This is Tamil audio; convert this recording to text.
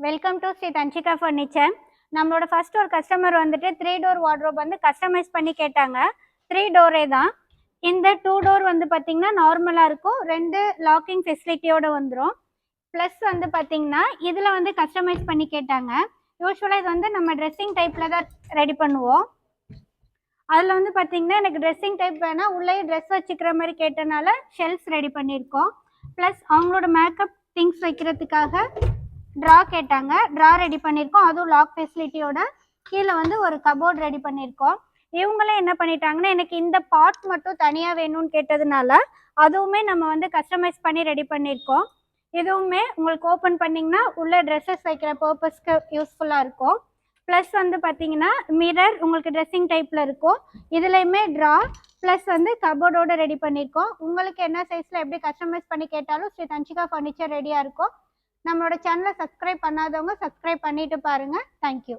Welcome to Sri Dhanshika furniture. நம்மளோட ஃபர்ஸ்ட் ஒரு கஸ்டமர் வந்துட்டு 3 டோர் வார்ட்ரோப் வந்து கஸ்டமைஸ் பண்ணி கேட்டாங்க. 3 டோரே தான். இந்த 2 டோர் வந்து பார்த்தீங்கன்னா நார்மலாக இருக்கும். 2 லாக்கிங் ஃபெசிலிட்டியோட வந்துடும். ப்ளஸ் வந்து பார்த்தீங்கன்னா இதில் வந்து கஸ்டமைஸ் பண்ணி கேட்டாங்க. யூஸ்வலாக இது வந்து நம்ம ட்ரெஸ்ஸிங் டைப்பில் தான் ரெடி பண்ணுவோம். அதில் வந்து பார்த்தீங்கன்னா எனக்கு ட்ரெஸ்ஸிங் டைப் வேணால் உள்ளே ட்ரெஸ் வச்சுக்கிற மாதிரி கேட்டனால ஷெல்ஃப்ஸ் ரெடி பண்ணியிருக்கோம். ப்ளஸ் அவங்களோட மேக்கப் திங்ஸ் வைக்கிறதுக்காக ட்ரா கேட்டாங்க. ட்ரா ரெடி பண்ணியிருக்கோம். அதுவும் லாக் ஃபெசிலிட்டியோட கீழே வந்து ஒரு கபோர்ட் ரெடி பண்ணியிருக்கோம். இவங்களே என்ன பண்ணிட்டாங்கன்னா எனக்கு இந்த பார்ட் மட்டும் தனியாக வேணும்னு கேட்டதுனால அதுவுமே நம்ம வந்து கஸ்டமைஸ் பண்ணி ரெடி பண்ணியிருக்கோம். இதுவுமே உங்களுக்கு ஓப்பன் பண்ணிங்கன்னா உள்ளே ட்ரெஸ்ஸஸ் வைக்கிற பர்பஸ்க்கு யூஸ்ஃபுல்லாக இருக்கும். ப்ளஸ் வந்து பார்த்தீங்கன்னா மிரர் உங்களுக்கு ட்ரெஸ்ஸிங் டைப்பில் இருக்கும். இதுலேயுமே ட்ரா ப்ளஸ் வந்து கபோர்டோடு ரெடி பண்ணியிருக்கோம். உங்களுக்கு என்ன சைஸில் எப்படி கஸ்டமைஸ் பண்ணி கேட்டாலும் ஸ்ரீ தன்ஷிகா ஃபர்னிச்சர் ரெடியாக இருக்கும். நம்மளோட சேனலை சப்ஸ்கிரைப் பண்ணாதவங்க சப்ஸ்கிரைப் பண்ணிட்டு பாருங்கள். தேங்க்யூ.